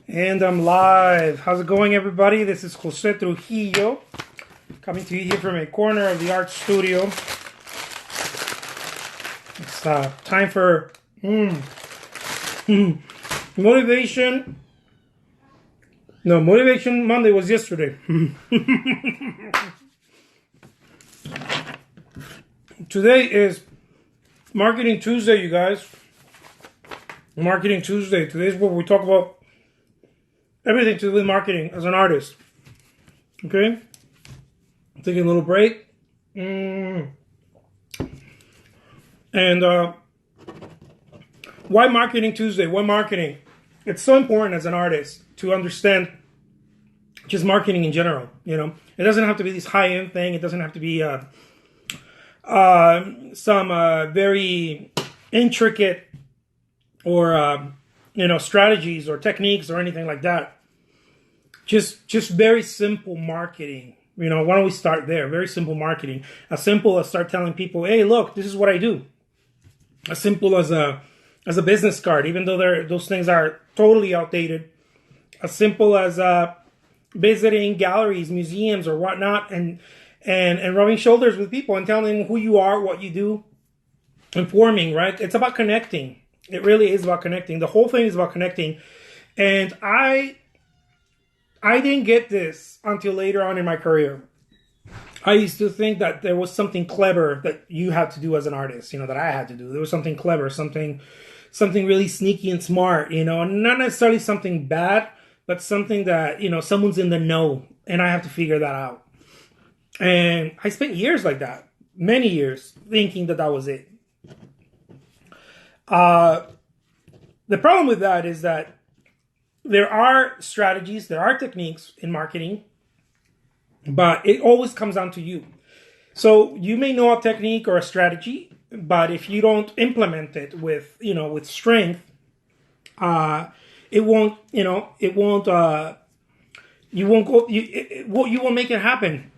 And I'm live. How's it going, everybody? This is Jose Trujillo, coming to you here from a corner of the art studio. It's time for motivation. No, Motivation Monday was yesterday. Today is Marketing Tuesday, you guys. Marketing Tuesday. Today's where we talk about everything to do with marketing as an artist. Okay? Taking a little break. And why Marketing Tuesday? Why marketing? It's so important as an artist to understand just marketing in general. You know, it doesn't have to be this high-end thing. It doesn't have to be some very intricate or strategies or techniques or anything like that. Just very simple marketing. You know, why don't we start there? Very simple marketing. As simple as start telling people, hey, look, this is what I do. As simple as a business card, even though those things are totally outdated. As simple as visiting galleries, museums, or whatnot, and rubbing shoulders with people and telling them who you are, what you do, informing, right? It's about connecting. It really is about connecting. The whole thing is about connecting. And I didn't get this until later on in my career. I used to think that there was something clever that you had to do as an artist, you know, that I had to do. There was something clever, something really sneaky and smart, you know, and not necessarily something bad, but something that, you know, someone's in the know and I have to figure that out. And I spent years like that, many years, thinking that was it. The problem with that is that there are strategies, there are techniques in marketing, but it always comes down to you. So you may know a technique or a strategy, but if you don't implement it with strength, you won't make it happen.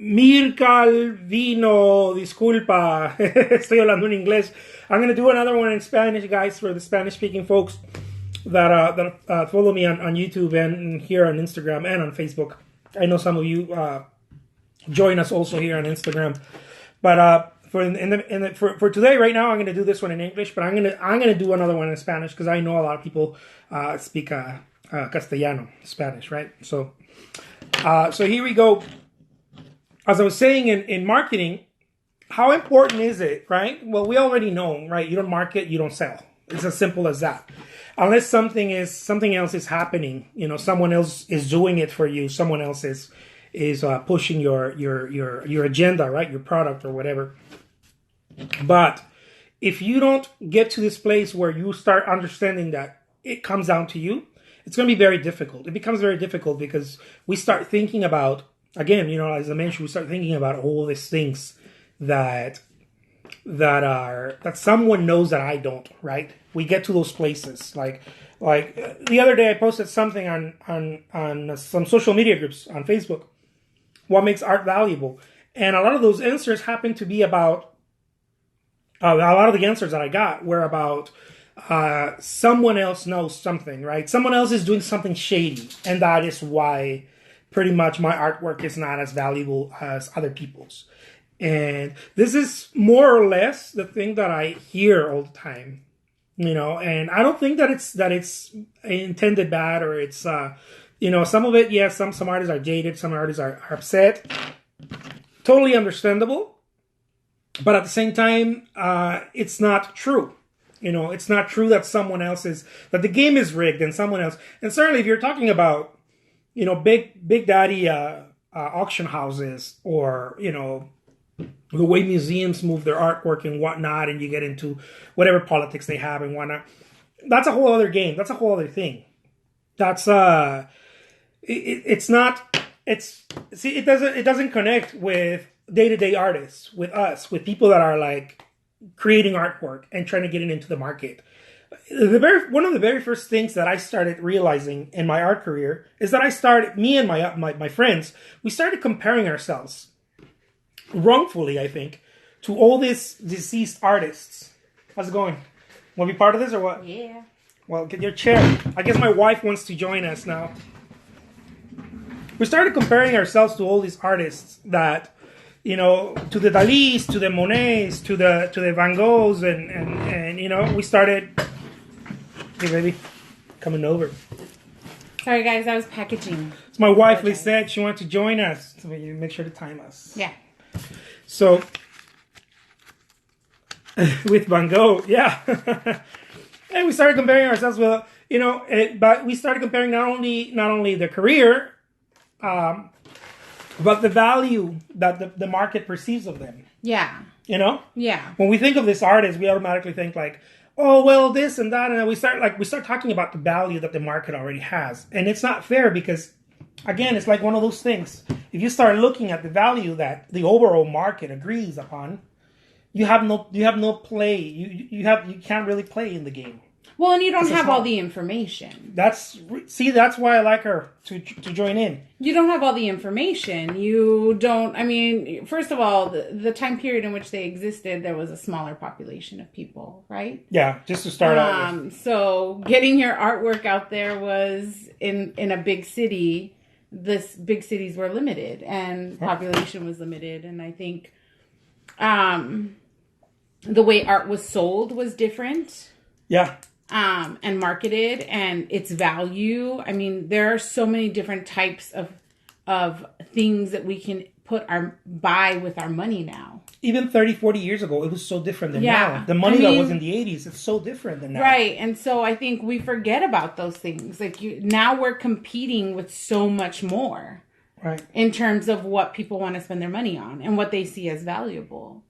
Mircal Vino, disculpa, estoy hablando en inglés. I'm going to do another one in Spanish, guys, for the Spanish-speaking folks that follow me on YouTube and here on Instagram and on Facebook. I know some of you join us also here on Instagram. But for today, right now, I'm going to do this one in English, but I'm going to do another one in Spanish because I know a lot of people speak Castellano, Spanish, right? So here we go. As I was saying in marketing, how important is it, right? Well, we already know, right? You don't market, you don't sell. It's as simple as that. Unless something else is happening, you know, someone else is doing it for you. Someone else is pushing your agenda, right? Your product or whatever. But if you don't get to this place where you start understanding that it comes down to you, it's going to be very difficult. It becomes very difficult because we start thinking about, again, you know, as I mentioned, we start thinking about all these things that someone knows that I don't, right? We get to those places. Like the other day I posted something on some social media groups on Facebook. What makes art valuable? And a lot of those answers happen to be about, a lot of the answers that I got were about someone else knows something, right? Someone else is doing something shady. And that is why pretty much my artwork is not as valuable as other people's. And this is more or less the thing that I hear all the time, you know, and I don't think that it's intended bad or it's, some of it, yes, some artists are jaded, some artists are upset. Totally understandable. But at the same time, it's not true. You know, it's not true that that the game is rigged and someone else. And certainly if you're talking about, you know, big daddy auction houses or, you know, the way museums move their artwork and whatnot, and you get into whatever politics they have and whatnot. That's a whole other game. That's a whole other thing. That's it doesn't connect with day-to-day artists, with us, with people that are like creating artwork and trying to get it into the market. One of the very first things that I started realizing in my art career is that me and my friends, we started comparing ourselves, wrongfully, I think, to all these deceased artists. How's it going? Want to be part of this or what? Yeah. Well, get your chair. I guess my wife wants to join us now. We started comparing ourselves to all these artists that, you know, to the Dalís, to the Monets, to the Van Goghs, and you know, we started. Hey, baby, coming over. Sorry, guys, I was packaging. It's my wife, Lisette. She wanted to join us. So you make sure to time us. Yeah. So, with Van Gogh, yeah. And we started comparing ourselves with, you know, but we started comparing not only the career, but the value that the market perceives of them. Yeah. You know? Yeah. When we think of this artist, we automatically think like, oh, well, this and that, and then we start talking about the value that the market already has. And it's not fair because, again, it's like one of those things. If you start looking at the value that the overall market agrees upon, you have no play. You can't really play in the game. Well, and you don't have all the information. That's why I like her to join in. You don't have all the information. You don't, I mean, first of all, the time period in which they existed, there was a smaller population of people, right? Yeah, just to start out with. So getting your artwork out there was in a big city. Big cities were limited and population was limited. And I think the way art was sold was different. Yeah. And marketed and its value. I mean, there are so many different types of things that we can buy with our money now. Even 30, 40 years ago, it was so different than now. The money that was in the 80s, it's so different than now. Right. And so I think we forget about those things. Like now we're competing with so much more. Right. In terms of what people want to spend their money on and what they see as valuable.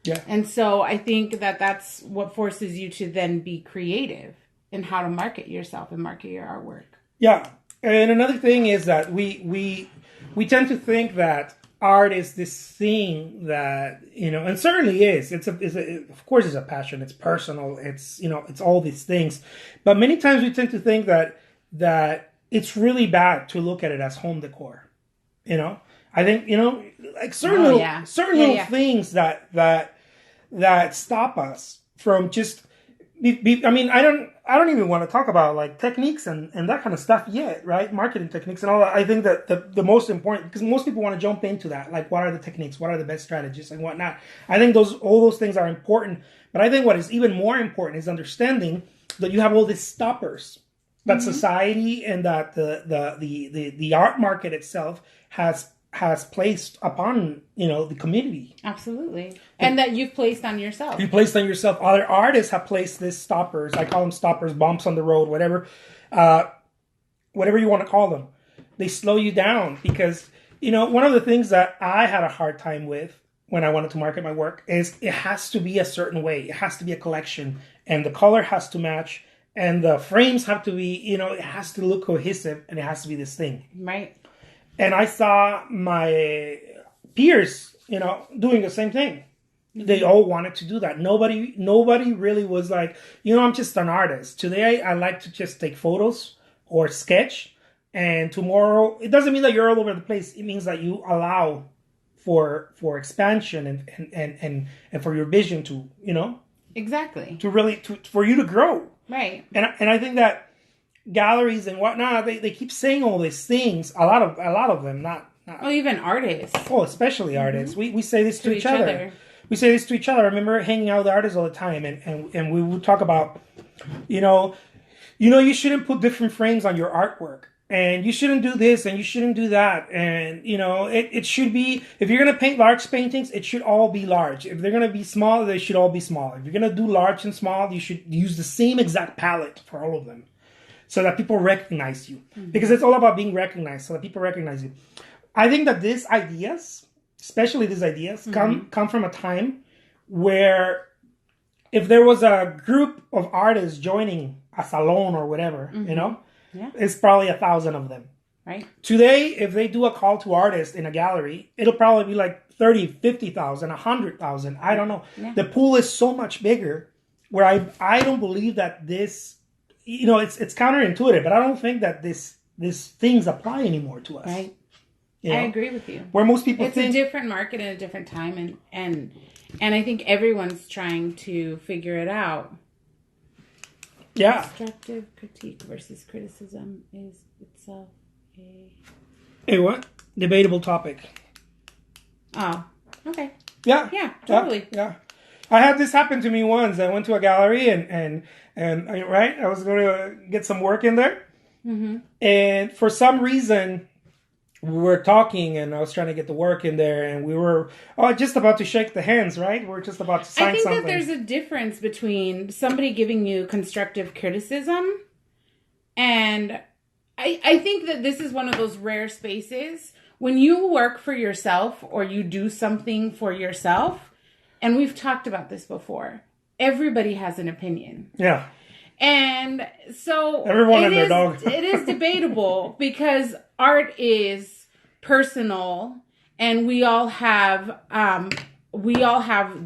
Yeah. And so I think that's what forces you to then be creative in how to market yourself and market your artwork. Yeah. And another thing is that we tend to think that art is this thing that, you know, and certainly is. Of course it's a passion. It's personal. It's, you know, it's all these things. But many times we tend to think that it's really bad to look at it as home decor. You know? I think, you know, like certain little things that stop us from just. I mean, I don't even want to talk about like techniques and that kind of stuff yet, right? Marketing techniques and all that. I think that the most important, because most people want to jump into that, like what are the techniques, what are the best strategies and whatnot. I think all those things are important, but I think what is even more important is understanding that you have all these stoppers that society and that the art market itself has placed upon, you know, the community. Absolutely. And that you've placed on yourself. You placed on yourself. Other artists have placed these stoppers. I call them stoppers, bumps on the road, whatever you want to call them. They slow you down because, you know, one of the things that I had a hard time with when I wanted to market my work is it has to be a certain way. It has to be a collection and the color has to match and the frames have to be, you know, it has to look cohesive and it has to be this thing. Right. And I saw my peers, you know, doing the same thing. They all wanted to do that. Nobody really was like, you know, I'm just an artist. Today, I like to just take photos or sketch. And tomorrow, it doesn't mean that you're all over the place. It means that you allow for expansion and for your vision to, you know. Exactly. For you to grow. Right. And I think that galleries and whatnot, they keep saying all these things. A lot of them, not. Oh, even artists. Oh, especially artists. We say this to each other. We say this to each other. I remember hanging out with artists all the time, and we would talk about, you know, you shouldn't put different frames on your artwork, and you shouldn't do this, and you shouldn't do that, and you know, it should be, if you're gonna paint large paintings, it should all be large. If they're gonna be small, they should all be small. If you're gonna do large and small, you should use the same exact palette for all of them. So that people recognize you. Because it's all about being recognized, so that people recognize you. I think that these ideas, especially these ideas, come from a time where if there was a group of artists joining a salon or whatever, you know, it's probably 1,000 of them. Right. Today, if they do a call to artists in a gallery, it'll probably be like 30, 50,000, 100,000. I don't know. Yeah. The pool is so much bigger where I don't believe that this... You know, it's counterintuitive, but I don't think that these things apply anymore to us. Right. You know? I agree with you. Where most people think... It's a different market at a different time, and I think everyone's trying to figure it out. Yeah. Constructive critique versus criticism is itself a... Hey, what? Debatable topic. Oh, okay. Yeah. Yeah, totally. Yeah. I had this happen to me once. I went to a gallery and I was going to get some work in there. Mm-hmm. And for some reason, we were talking and I was trying to get the work in there and we were just about to shake the hands, right? We were just about to sign something. I think that there's a difference between somebody giving you constructive criticism and I think that this is one of those rare spaces when you work for yourself or you do something for yourself, and we've talked about this before, everybody has an opinion. Yeah. And so everyone and their dog. It is debatable because art is personal and we all have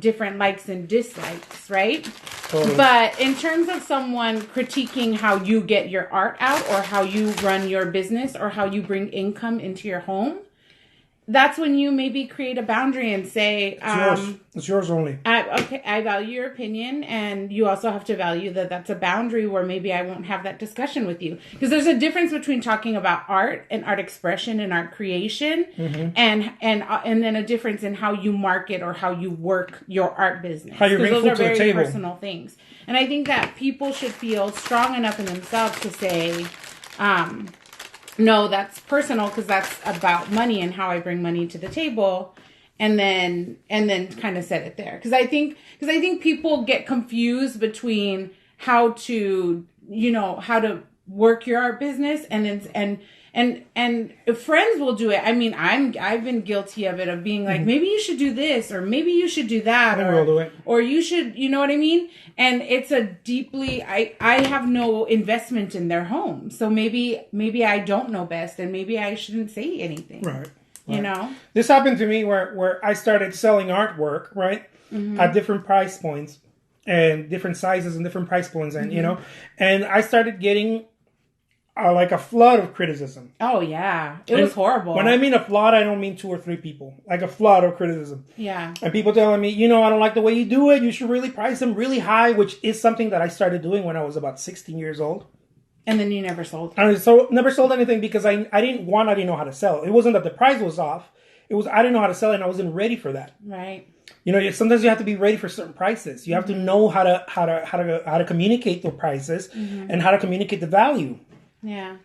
different likes and dislikes, right? Totally. But in terms of someone critiquing how you get your art out or how you run your business or how you bring income into your home, that's when you maybe create a boundary and say, it's yours only. I value your opinion, and you also have to value that that's a boundary where maybe I won't have that discussion with you. Because there's a difference between talking about art and art expression and art creation, mm-hmm. and then a difference in how you market or how you work your art business. How you bring food to the table. Those are very personal things. And I think that people should feel strong enough in themselves to say, no, that's personal because that's about money and how I bring money to the table, and then kind of set it there. Because I think people get confused between how to work your art business and friends will do it. I mean, I've been guilty of it, of being like, maybe you should do this, or maybe you should do that, or you should, you know what I mean? And it's a deeply, I have no investment in their home. So maybe I don't know best, and maybe I shouldn't say anything. Right. You know? This happened to me where I started selling artwork, right? Mm-hmm. At different price points and different sizes and different price points. And, mm-hmm. And I started getting like a flood of criticism. Oh, yeah. It was horrible. When I mean a flood, I don't mean 2 or 3 people. Like a flood of criticism. Yeah. And people telling me, I don't like the way you do it. You should really price them really high, which is something that I started doing when I was about 16 years old. And then you never sold. I never sold anything because I didn't know how to sell. It wasn't that the price was off. It was I didn't know how to sell it, and I wasn't ready for that. Right. Sometimes you have to be ready for certain prices. You have to know how to communicate the prices mm-hmm. and how to communicate the value. Yeah.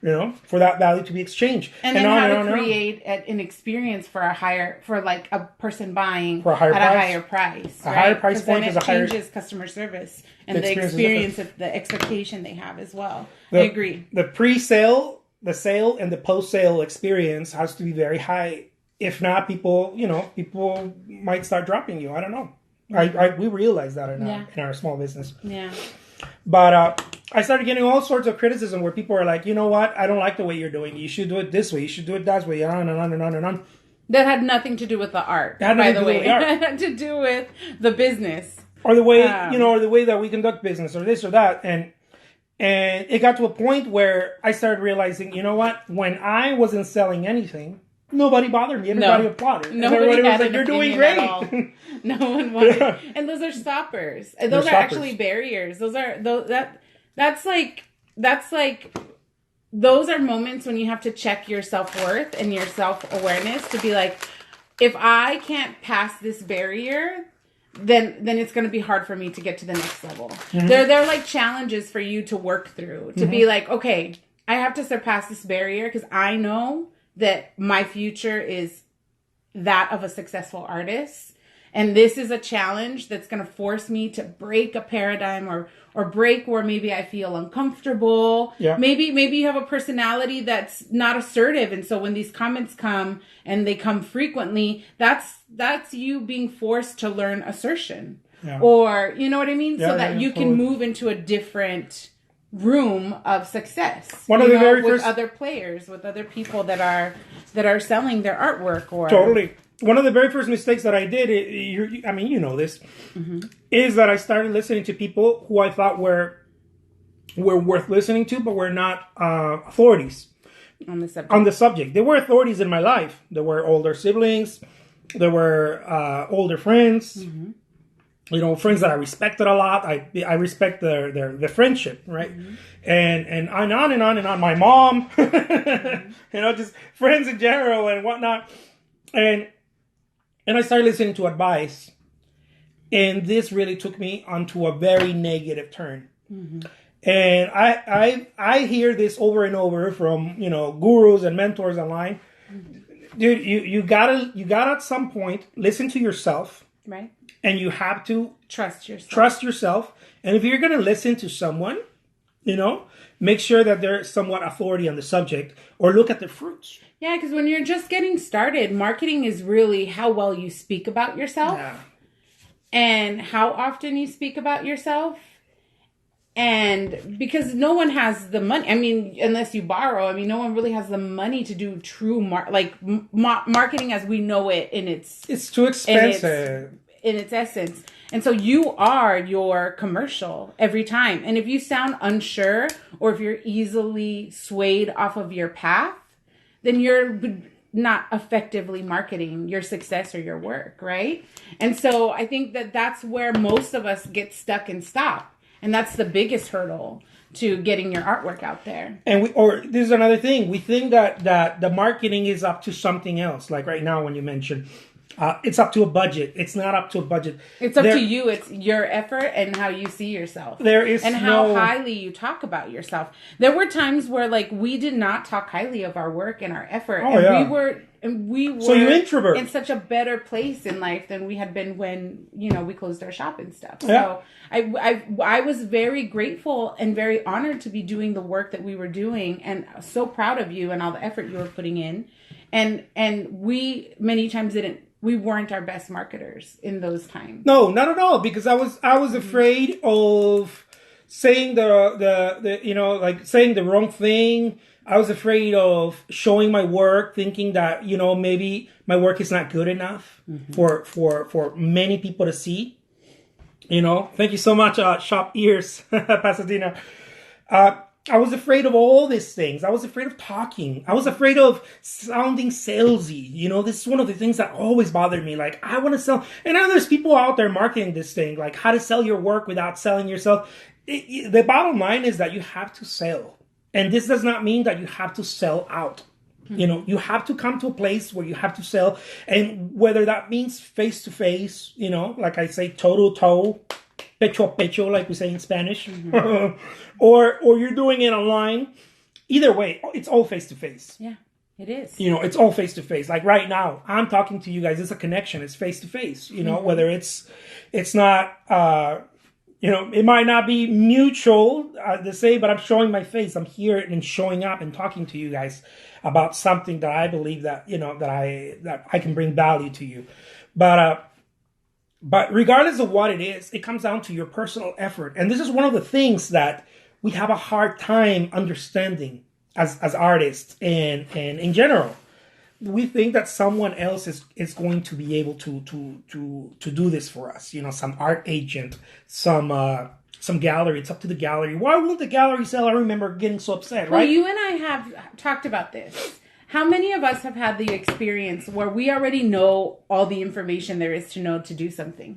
For that value to be exchanged. And then how to create an experience for a person buying at a higher price. A higher price point is a higher... changes customer service and the experience of the expectation they have as well. I agree. The pre-sale, the sale, and the post-sale experience has to be very high. If not, people might start dropping you. I don't know. We realize that in our small business. Yeah. But I started getting all sorts of criticism where people are like, you know what? I don't like the way you're doing. You should do it this way. You should do it that way. On and on and on and on. That had nothing to do with the art, by the way. It had to do with the business. Or the way, or the way that we conduct business, or this or that. And it got to a point where I started realizing, you know what? When I wasn't selling anything, nobody bothered me. Everybody applauded. Everybody was like, "You're doing great." No one wanted. And those are stoppers. And those are actually barriers. Those are that's like those are moments when you have to check your self-worth and your self-awareness to be like, if I can't pass this barrier, then it's going to be hard for me to get to the next level. Mm-hmm. They're like challenges for you to work through, to mm-hmm. be like, okay, I have to surpass this barrier because I know that my future is that of a successful artist. And this is a challenge that's going to force me to break a paradigm or break where maybe I feel uncomfortable. Yeah. Maybe you have a personality that's not assertive. And so when these comments come and they come frequently, that's you being forced to learn assertion. Yeah. Or, you know what I mean? So that you can move into a different room of success. One of the very first, with other players, with other people that are selling their artwork. Or totally. One of the very first mistakes that I did, you know this, mm-hmm. is that I started listening to people who I thought were worth listening to, but were not authorities on the subject. They were authorities in my life. There were older siblings. There were older friends. Mm-hmm. friends that I respected a lot. I respect their friendship, right? And on and on and on. My mom, just friends in general and whatnot. And I started listening to advice, and this really took me onto a very negative turn. And I hear this over and over from gurus and mentors online. Dude, you gotta at some point listen to yourself, right? And you have to trust yourself. And if you're gonna listen to someone, make sure that they're somewhat authority on the subject, or look at the fruits. Yeah, because when you're just getting started, marketing is really how well you speak about yourself, and how often you speak about yourself. And because no one has the money, I mean, unless you borrow, I mean, no one really has the money to do true marketing as we know it it's too expensive in its essence. And so you are your commercial every time. And if you sound unsure, or if you're easily swayed off of your path, then you're not effectively marketing your success or your work, right? And so I think that that's where most of us get stuck and stop. And that's the biggest hurdle to getting your artwork out there. And this is another thing. We think that the marketing is up to something else. Like right now when you mentioned, it's up to a budget. It's not up to a budget. It's up to you. It's your effort and how you see yourself. How highly you talk about yourself. There were times where we did not talk highly of our work and our effort. We were so you introvert in such a better place in life than we had been when we closed our shop and stuff. Yeah. So I was very grateful and very honored to be doing the work that we were doing, and so proud of you and all the effort you were putting in. And we many times we weren't our best marketers in those times. No, not at all, because I was afraid of saying saying the wrong thing. I was afraid of showing my work, thinking that, maybe my work is not good enough for many people to see. Thank you so much, Shop Ears, Pasadena. I was afraid of all these things. I was afraid of talking. I was afraid of sounding salesy. This is one of the things that always bothered me. Like, I want to sell. And I know there's people out there marketing this thing, like how to sell your work without selling yourself. The bottom line is that you have to sell. And this does not mean that you have to sell out. You have to come to a place where you have to sell. And whether that means face to face, like I say, toe to toe, pecho a pecho, like we say in Spanish, or you're doing it online. Either way, it's all face to face. Yeah, it is. It's all face to face. Like right now, I'm talking to you guys. It's a connection. It's face to face. Whether it's not. It might not be mutual the same, but I'm showing my face. I'm here and showing up and talking to you guys about something that I believe that that I can bring value to you. But regardless of what it is, it comes down to your personal effort. And this is one of the things that we have a hard time understanding as artists and in general. We think that someone else is going to be able to do this for us. Some art agent, some gallery. It's up to the gallery. Why won't the gallery sell? I remember getting so upset, right? Well, you and I have talked about this. How many of us have had the experience where we already know all the information there is to know to do something?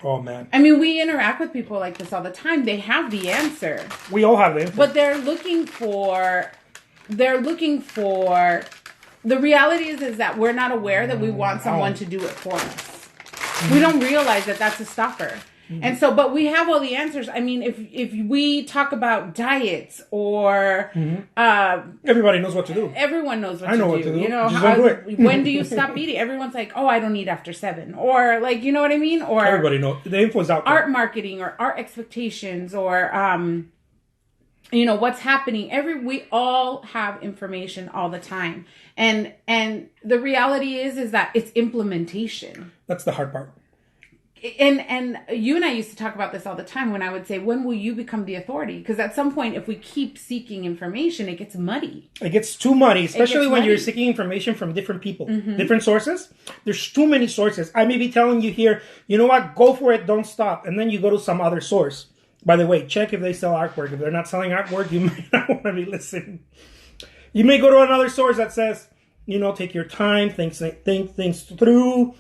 Oh, man. I mean, we interact with people like this all the time. They have the answer. We all have the answer. But they're looking for... The reality is that we're not aware that we want someone to do it for us. We don't realize that that's a stopper. And so, but we have all the answers. I mean, if we talk about diets or... everybody knows what to do. Everyone knows what to do. I know what to do. When do you stop eating? Everyone's like, oh, I don't eat after 7. Or you know what I mean? Or everybody knows. The info's out there. Art marketing or art expectations or... what's happening. We all have information all the time. And the reality is that it's implementation. That's the hard part. And you and I used to talk about this all the time when I would say, when will you become the authority? Because at some point, if we keep seeking information, it gets muddy. It gets too muddy, especially when you're seeking information from different people, different sources. There's too many sources. I may be telling you here, you know what, go for it, don't stop. And then you go to some other source. By the way, check if they sell artwork. If they're not selling artwork, you might not want to be listening. You may go to another source that says, take your time, think things through.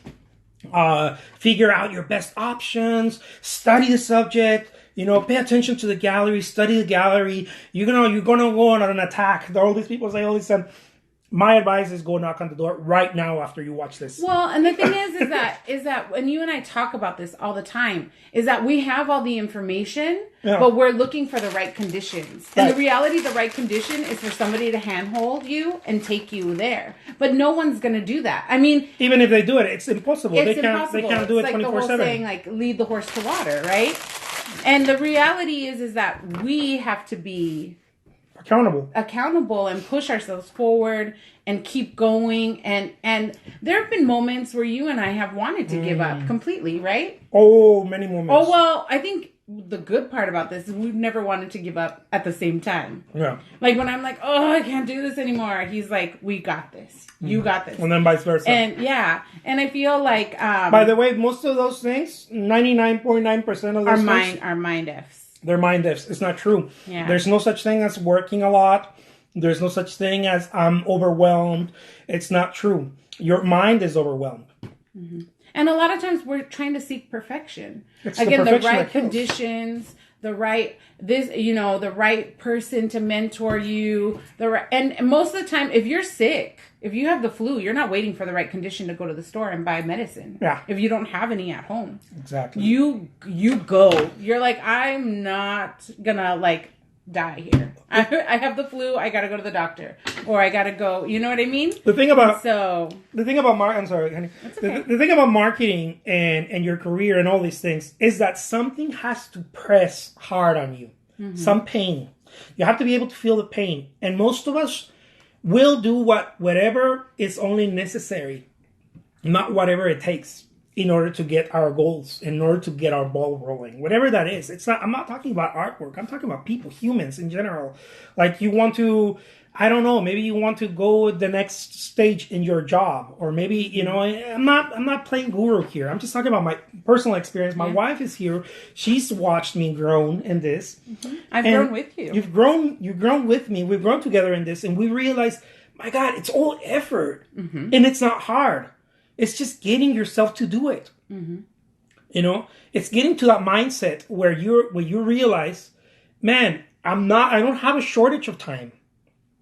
Figure out your best options, study the subject, pay attention to the gallery, study the gallery. You're gonna go on an attack. All these people say all this time. My advice is go knock on the door right now after you watch this. Well, and the thing is that when you and I talk about this all the time, is that we have all the information, but we're looking for the right conditions. And the reality, the right condition is for somebody to handhold you and take you there. But no one's going to do that. I mean, even if they do it, it's impossible. They can't do it 24/7. It's like the whole saying, like, lead the horse to water, right? And the reality is that we have to be accountable and push ourselves forward and keep going. And there have been moments where you and I have wanted to give up completely, right? Oh, many moments. Oh, well, I think the good part about this is we've never wanted to give up at the same time. Yeah. Like when I'm like, oh, I can't do this anymore. He's like, we got this. You got this. And then vice versa. And and I feel like... by the way, most of those things, 99.9% of those things... are mind Fs. They're mind ifs. It's not true. Yeah. There's no such thing as working a lot. There's no such thing as I'm overwhelmed. It's not true. Your mind is overwhelmed. Mm-hmm. And a lot of times we're trying to seek perfection. It's Again, the right conditions, the right the right person to mentor you. And most of the time, if you're sick, if you have the flu, you're not waiting for the right condition to go to the store and buy medicine. Yeah. If you don't have any at home. Exactly. You go. You're like, I'm not gonna die here. I have the flu. I gotta go to the doctor, or I gotta go. You know what I mean? The thing about I'm sorry, honey. Okay. The thing about marketing and your career and all these things is that something has to press hard on you. Mm-hmm. Some pain. You have to be able to feel the pain, and most of us will do whatever is only necessary, not whatever it takes, in order to get our goals, in order to get our ball rolling, whatever that is. I'm not talking about artwork. I'm talking about people, humans in general. Like you want to, I don't know, maybe you want to go the next stage in your job, or maybe, I'm not playing guru here. I'm just talking about my personal experience. My wife is here. She's watched me grow in this. Mm-hmm. I've grown with you. You've grown with me. We've grown together in this, and we realized, my God, it's all effort, and it's not hard. It's just getting yourself to do it. Mm-hmm. It's getting to that mindset where you realize, man, I don't have a shortage of time.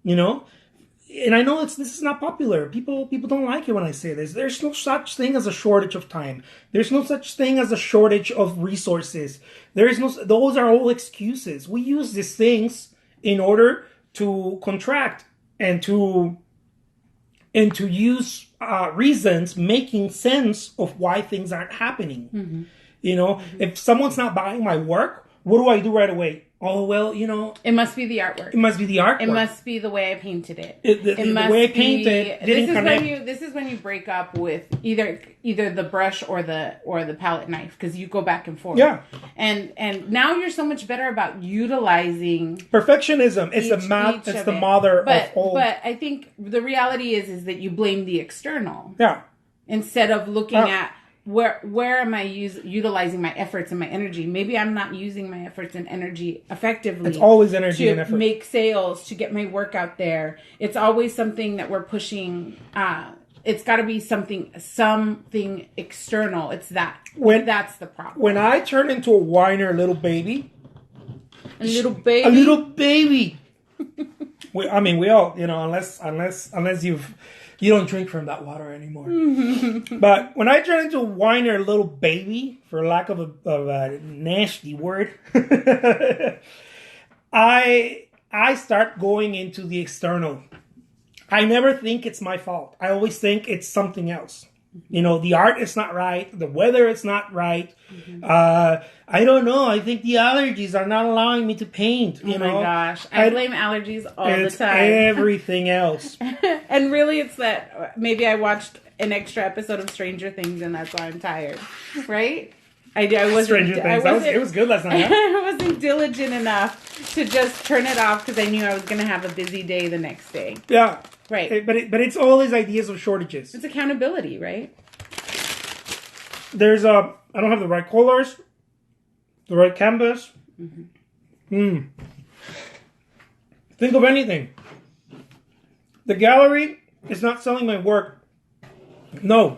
And I know this is not popular. People don't like it when I say this. There's no such thing as a shortage of time. There's no such thing as a shortage of resources. Those are all excuses. We use these things in order to contract and to use reasons making sense of why things aren't happening. Mm-hmm. If someone's not buying my work, what do I do right away? Oh, well, it must be the artwork. It must be the artwork. It must be the way I painted it. The way I painted didn't connect. This is when you break up with either the brush or the palette knife, because you go back and forth. Yeah. And now you're so much better about utilizing perfectionism. It's the mother of all. But I think the reality is that you blame the external. Yeah. Instead of looking at where am I utilizing my efforts and my energy? Maybe I'm not using my efforts and energy effectively. It's always energy and effort. To make sales, to get my work out there. It's always something that we're pushing. It's got to be something external. It's that. That's the problem. When I turn into a whiner little baby. A little baby. A little baby. We all, unless you don't drink from that water anymore. But when I turn into a whiner little baby, for lack of a nasty word, I start going into the external. I never think it's my fault. I always think it's something else. The art is not right. The weather is not right. Mm-hmm. I don't know. I think the allergies are not allowing me to paint. Oh my gosh. I blame allergies all the time. Everything else. And really it's that maybe I watched an extra episode of Stranger Things and that's why I'm tired. Right? I wasn't. Stranger Things. It was good last night. Huh? I wasn't diligent enough to just turn it off because I knew I was going to have a busy day the next day. Yeah. Right. But it's all these ideas of shortages. It's accountability, right? I don't have the right colors, the right canvas. Mm-hmm. Think of anything. The gallery is not selling my work. No.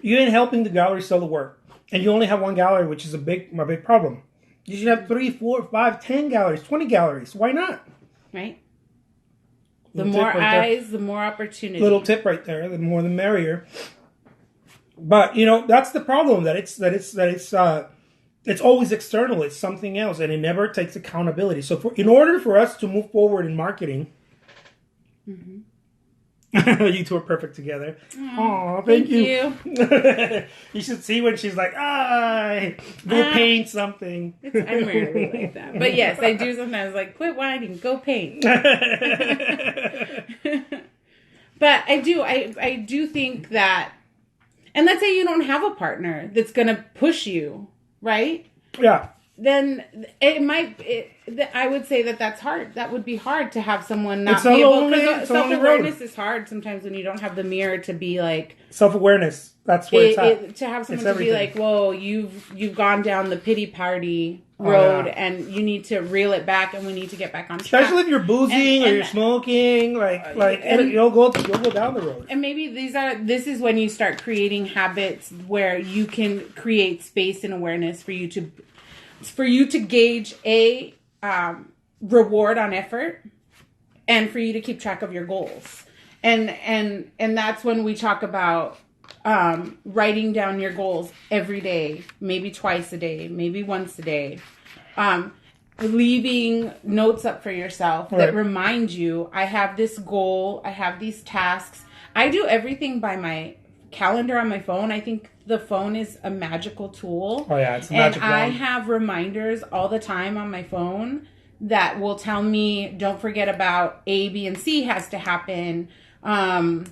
You ain't helping the gallery sell the work. And you only have one gallery, which is my big problem. You should have 3, 4, 5, 10 galleries, 20 galleries. Why not? Right. The more eyes, the more opportunity. Little tip right there. The more the merrier. But that's the problem. It's always external. It's something else, and it never takes accountability. So, in order for us to move forward in marketing, you two are perfect together. Oh, thank you. You should see when she's like, go paint something. I'm rarely like that, but yes, I do sometimes. Like, quit whining, go paint. But I do think that, and let's say you don't have a partner that's gonna push you, right? Yeah. Then I would say that's hard. That would be hard to have someone not be able. Because self-awareness is hard sometimes when you don't have the mirror to be like self-awareness. That's where it's at. To have someone to be like, whoa, you've gone down the pity party road, and you need to reel it back, and we need to get back on track. Especially if you're boozing or you're smoking, you'll go down the road. And maybe this is when you start creating habits where you can create space and awareness for you to gauge a reward on effort, and for you to keep track of your goals. And that's when we talk about writing down your goals every day, maybe twice a day, maybe once a day. Leaving notes up for yourself that remind you, I have this goal, I have these tasks. I do everything by my calendar on my phone. I think the phone is a magical tool. Oh yeah, it's a magic wand. And I have reminders all the time on my phone that will tell me, don't forget about A, B, and C has to happen. I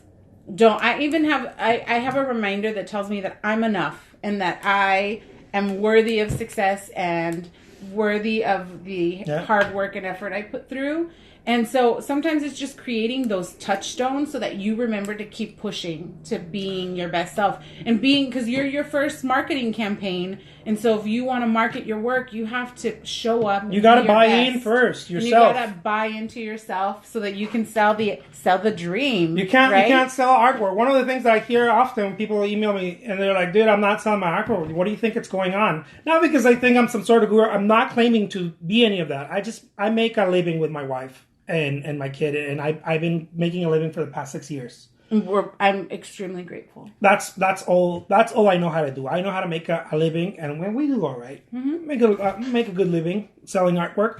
have a reminder that tells me that I'm enough and that I am worthy of success and worthy of the hard work and effort I put through. And so sometimes it's just creating those touchstones so that you remember to keep pushing to being your best self and because you're your first marketing campaign. And so if you want to market your work, you have to show up. You got to buy in first yourself. And you got to buy into yourself so that you can sell the dream. You can't sell artwork. One of the things that I hear often when people email me and they're like, dude, I'm not selling my artwork. What do you think is going on? Not because I think I'm some sort of guru. I'm not claiming to be any of that. I make a living with my wife and my kid, and I've been making a living for the past 6 years. I'm extremely grateful. That's all I know how to do. I know how to make a living, and when we do all right, make a good living selling artwork.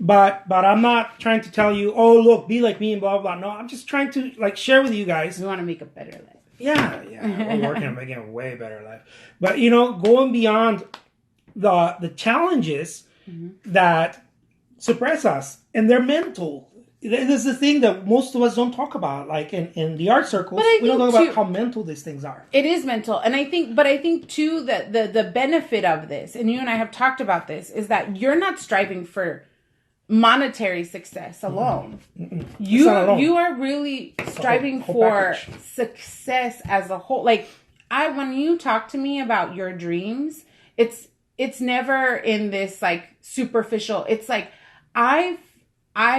But I'm not trying to tell you, oh look, be like me and blah blah. No, I'm just trying to share with you guys. We want to make a better life. Yeah, we're working on making a way better life. But going beyond the challenges that suppress us, and they're mental. This is the thing that most of us don't talk about. Like in the art circles, we don't talk about how mental these things are. It is mental, and I think too that the benefit of this, and you and I have talked about this, is that you're not striving for monetary success alone. You are really striving for success as a whole. Like when you talk to me about your dreams, it's never in this like superficial. It's like I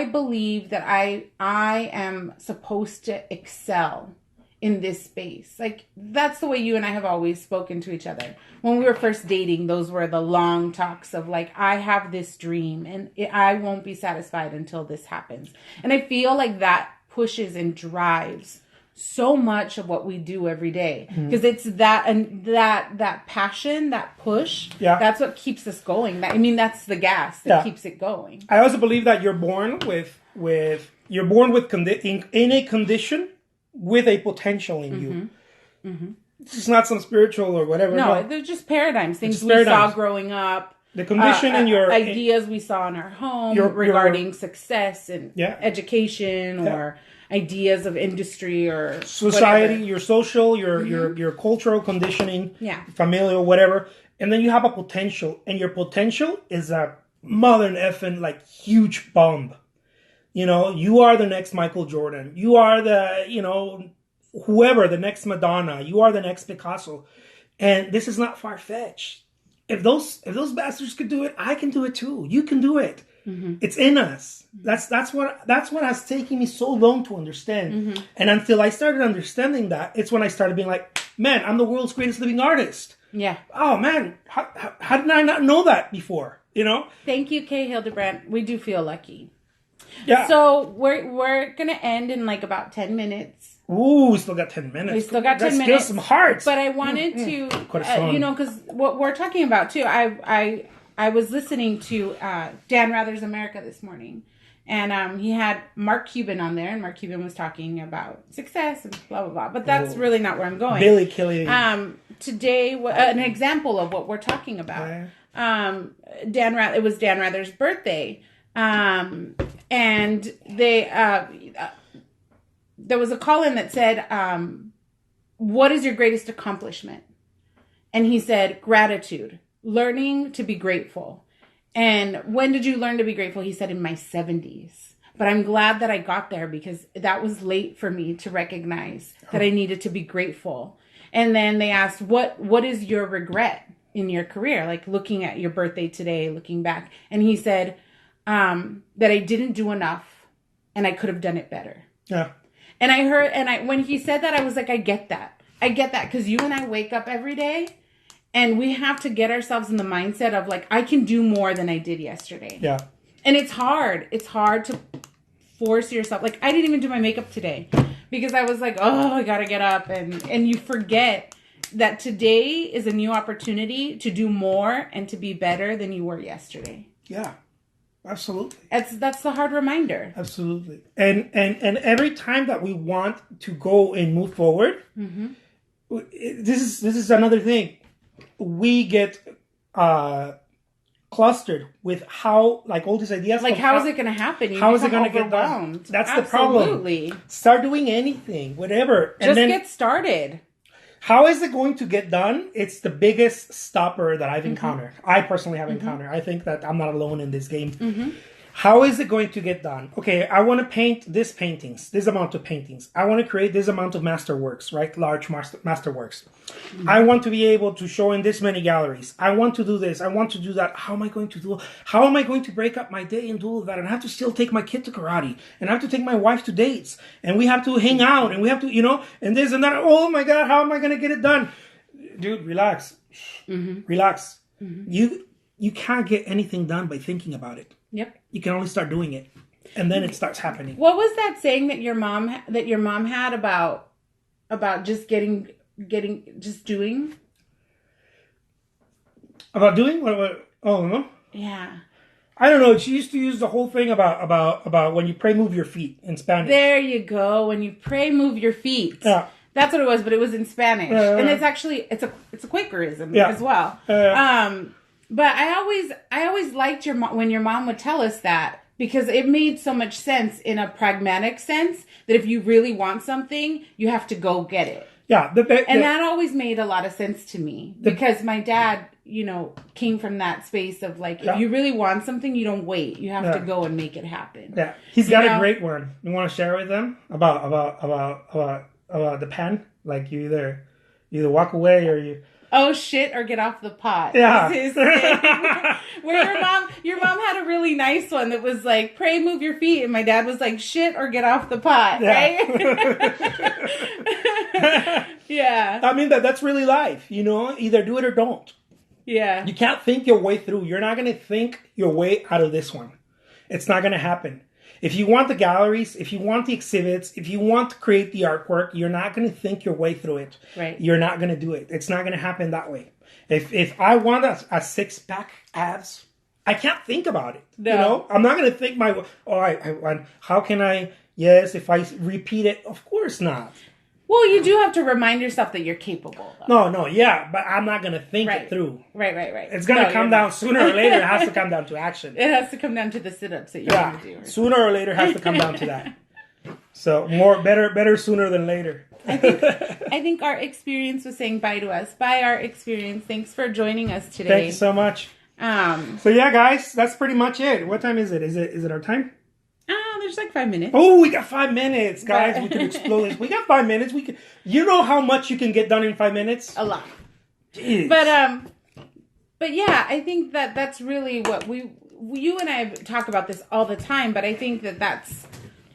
believe that I am supposed to excel in this space. Like, that's the way you and I have always spoken to each other. When we were first dating, those were the long talks of like, I have this dream and I won't be satisfied until this happens. And I feel like that pushes and drives so much of what we do every day, because it's that passion, that push. Yeah, that's what keeps us going. That's the gas that keeps it going. I also believe that you're born in a condition with a potential in you. Mm-hmm. It's not some spiritual or whatever. No, they're just paradigms. Things we saw growing up. The condition in your ideas we saw in our home regarding success and education or ideas of industry or society, whatever. Your social, your cultural conditioning, familial, whatever. And then you have a potential, and your potential is a mother effing like huge bomb. You are the next Michael Jordan. You are the, whoever, the next Madonna. You are the next Picasso. And this is not far-fetched. If those bastards could do it, I can do it too. You can do it. Mm-hmm. It's in us. That's what has taken me so long to understand. Mm-hmm. And until I started understanding that, it's when I started being like, man, I'm the world's greatest living artist. Yeah. Oh man, how did I not know that before? You know? Thank you, Kay Hildebrandt. We do feel lucky. Yeah. So we're gonna end in like about 10 minutes. Ooh, we still got 10 minutes. We still got 10 minutes. Let's some hearts. But I wanted to, because what we're talking about too, I was listening to Dan Rather's America this morning. And he had Mark Cuban on there. And Mark Cuban was talking about success and blah, blah, blah. But that's really not where I'm going. Billy Killing. Today, an example of what we're talking about. It was Dan Rather's birthday. And there was a call-in that said, what is your greatest accomplishment? And he said, gratitude, learning to be grateful. And when did you learn to be grateful? He said, in my 70s. But I'm glad that I got there because that was late for me to recognize that I needed to be grateful. And then they asked, what is your regret in your career? Like looking at your birthday today, looking back. And he said that I didn't do enough and I could have done it better. Yeah. And when he said that, I was like, I get that. I get that because you and I wake up every day and we have to get ourselves in the mindset of like, I can do more than I did yesterday. Yeah. And it's hard. It's hard to force yourself. Like I didn't even do my makeup today because I was like, oh, I got to get up. And you forget that today is a new opportunity to do more and to be better than you were yesterday. Yeah. Absolutely. That's the hard reminder. Absolutely. And every time that we want to go and move forward, this is another thing. We get clustered with how, like, all these ideas. Like, how is it going to happen? How is it going to get done? That's the problem. Start doing anything, whatever. Just get started. How is it going to get done? It's the biggest stopper that I've encountered. I personally have encountered. I think that I'm not alone in this game. How is it going to get done? Okay, I want to paint this amount of paintings. I want to create this amount of masterworks, right? Large masterworks. I want to be able to show in this many galleries. I want to do this. I want to do that. How am I going to do? How am I going to break up my day and do all of that? And I have to still take my kid to karate. And I have to take my wife to dates. And we have to hang out. And we have to, and this and that. Oh my God, how am I going to get it done? Dude, relax. Relax. You can't get anything done by thinking about it. Yep. You can only start doing it, and then it starts happening. What was that saying that your mom had about just doing? About doing what? Oh no. Yeah. I don't know. She used to use the whole thing about when you pray, move your feet in Spanish. There you go. When you pray, move your feet. Yeah. That's what it was, but it was in Spanish, and it's actually it's a Quakerism as well. But I always liked when your mom would tell us that because it made so much sense in a pragmatic sense that if you really want something, you have to go get it. Yeah. And that always made a lot of sense to me because my dad, came from that space of like, if you really want something, you don't wait. You have to go and make it happen. Yeah. He's got a great one. You want to share it with them about the pen? Like you either walk away or you... Oh shit, or get off the pot. Yeah. Where your mom had a really nice one that was like, pray, move your feet. And my dad was like, shit or get off the pot. Yeah. Right? Yeah. I mean, that's really life, either do it or don't. Yeah. You can't think your way through. You're not going to think your way out of this one. It's not going to happen. If you want the galleries, if you want the exhibits, if you want to create the artwork, you're not going to think your way through it. Right. You're not going to do it. It's not going to happen that way. If I want a six-pack abs, I can't think about it. No. I'm not going to think how can I, if I repeat it, of course not. Well, you do have to remind yourself that you're capable. Though. No, yeah, but I'm not going to think it through. Right. It's going to come down sooner or later. It has to come down to action. It has to come down to the sit-ups that you're going to do. Sooner or later it has to come down to that. So better sooner than later. I think our experience was saying bye to us. Bye, our experience. Thanks for joining us today. Thank you so much. So yeah, guys, that's pretty much it. What time is it? Is it our time? There's like 5 minutes. Oh, we got 5 minutes, guys. We can explode this. We got 5 minutes. We can. You know how much you can get done in 5 minutes? A lot. Jeez. But yeah, I think that's really what you and I talk about this all the time. But I think that's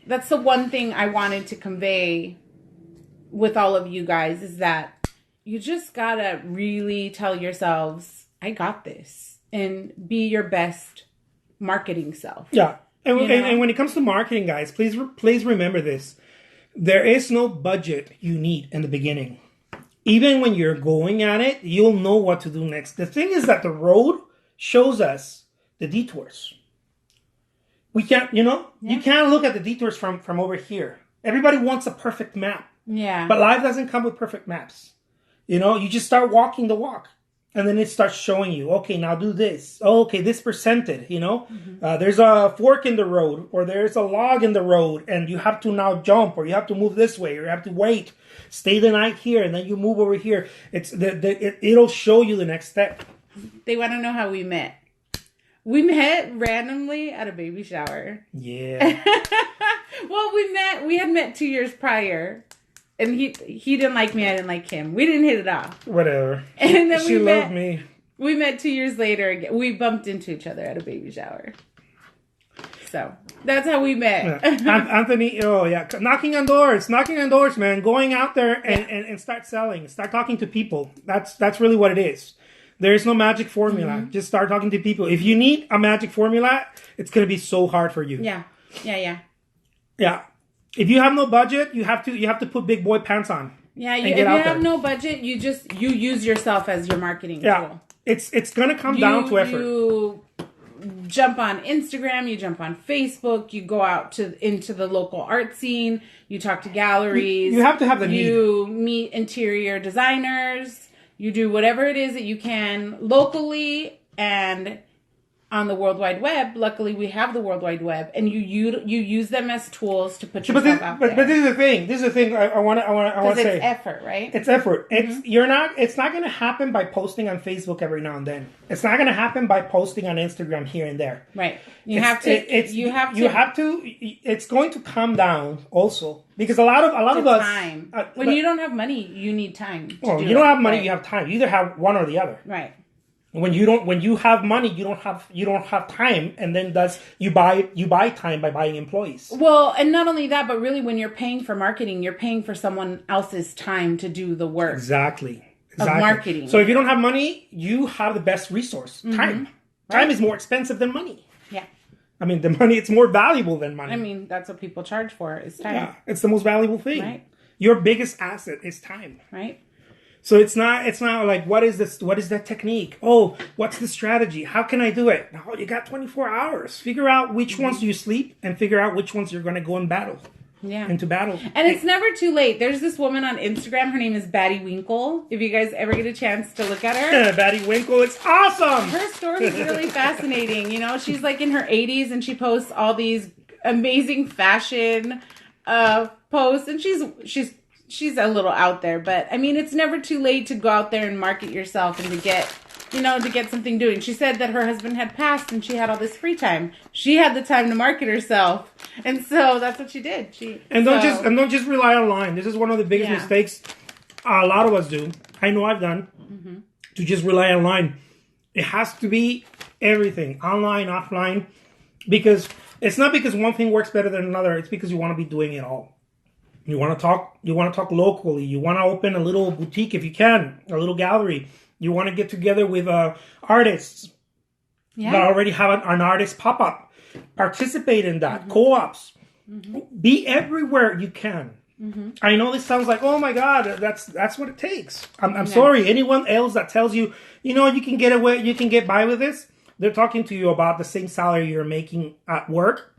the one thing I wanted to convey with all of you guys is that you just gotta really tell yourselves, I got this, and be your best marketing self. Yeah. And when it comes to marketing, guys, please remember this. There is no budget you need in the beginning. Even when you're going at it, you'll know what to do next. The thing is that the road shows us the detours. We can't, you can't look at the detours from over here. Everybody wants a perfect map. Yeah. But life doesn't come with perfect maps. You just start walking the walk. And then it starts showing you, okay, now do this. Oh, okay, this percentage, There's a fork in the road, or there's a log in the road, and you have to now jump, or you have to move this way, or you have to wait. Stay the night here, and then you move over here. It'll show you the next step. They want to know how we met. We met randomly at a baby shower. Yeah. Well, we had met 2 years prior. And he didn't like me, I didn't like him. We didn't hit it off. Whatever. And then she loved me. We met 2 years later again. We bumped into each other at a baby shower. So that's how we met. Yeah. Anthony, oh yeah, knocking on doors, man. Going out there and start selling, start talking to people. That's really what it is. There is no magic formula. Mm-hmm. Just start talking to people. If you need a magic formula, it's gonna be so hard for you. Yeah. If you have no budget, you have to put big boy pants on. Yeah, if you have no budget, you use yourself as your marketing tool. It's gonna come down to effort. You jump on Instagram, you jump on Facebook, you go out into the local art scene, you talk to galleries. You have to have the need. You meet interior designers, you do whatever it is that you can locally and on the World Wide Web. Luckily, we have the World Wide Web, and you use them as tools to put yourself out there. But this is the thing. This is the thing I want to say. It's effort, right? It's effort. Mm-hmm. It's not going to happen by posting on Facebook every now and then. It's not going to happen by posting on Instagram here and there. Right. You have to. It's going to come down also because a lot of us. Time. When you don't have money, you need time. You don't have money. Right. You have time. You either have one or the other. Right. When you have money, you don't have time, and then you buy time by buying employees. Well, and not only that, but really when you're paying for marketing, you're paying for someone else's time to do the work. Exactly. Of marketing. So if you don't have money, you have the best resource, time. Right. Time is more expensive than money. Yeah. I mean, the money, it's more valuable than money. I mean, that's what people charge for is time. Yeah, it's the most valuable thing. Right. Your biggest asset is time. Right. So it's not like, what is this? What is that technique? Oh, what's the strategy? How can I do it? No, you got 24 hours. Figure out which ones do you sleep and figure out which ones you're going to go in battle. Yeah. Into battle. And it's never too late. There's this woman on Instagram. Her name is Batty Winkle. If you guys ever get a chance to look at her. Batty Winkle, it's awesome. Her story is really fascinating. She's like in her 80s and she posts all these amazing fashion posts. And she's a little out there, but I mean, it's never too late to go out there and market yourself and to get something doing. She said that her husband had passed and she had all this free time. She had the time to market herself, and so that's what she did. Don't just rely online. This is one of the biggest mistakes a lot of us do. I know I've done to just rely online. It has to be everything, online, offline, because it's not because one thing works better than another. It's because you want to be doing it all. You want to talk locally. You want to open a little boutique if you can, a little gallery. You want to get together with artists that already have an artist pop-up. Participate in that. Co-ops. Be everywhere you can. I know this sounds like, oh my God, that's what it takes. I'm sorry. Anyone else that tells you, you can get by with this, they're talking to you about the same salary you're making at work.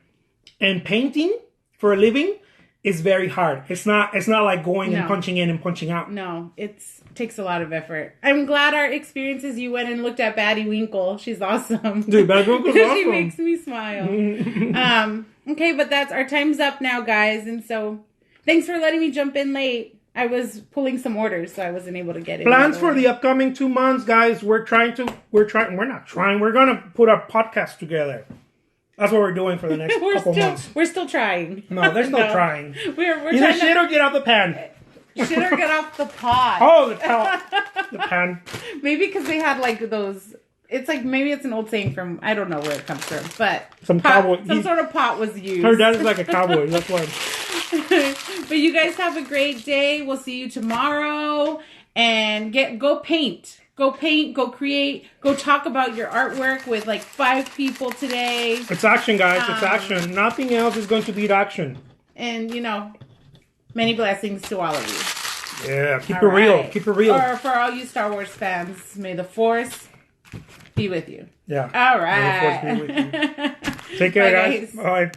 And painting for a living is very hard. It's not like going and punching in and punching out. No, it takes a lot of effort. I'm glad our experiences, you went and looked at Batty Winkle. She's awesome. Dude, Batty Winkle's awesome. She makes me smile. Okay, but that's our time's up now, guys. And so thanks for letting me jump in late. I was pulling some orders, so I wasn't able to get in. Plans for the upcoming 2 months, guys. We're not trying. We're going to put a podcast together. That's what we're doing for the next couple months. We're still trying. No, there's no trying. We're either trying shit or get out the pan. Shit or get off the pot. Oh, the pan. Maybe because they had like those. It's like maybe it's an old saying from I don't know where it comes from, but some sort of pot was used. Her dad is like a cowboy. That's why. But you guys have a great day. We'll see you tomorrow. and go paint. Go paint, go create, go talk about your artwork with like 5 people today. It's action, guys. It's action. Nothing else is going to beat action. And, many blessings to all of you. Yeah, keep it real. Keep it real. Or for all you Star Wars fans, may the Force be with you. Yeah. All right. May the Force be with you. Take care, guys. Bye. Bye.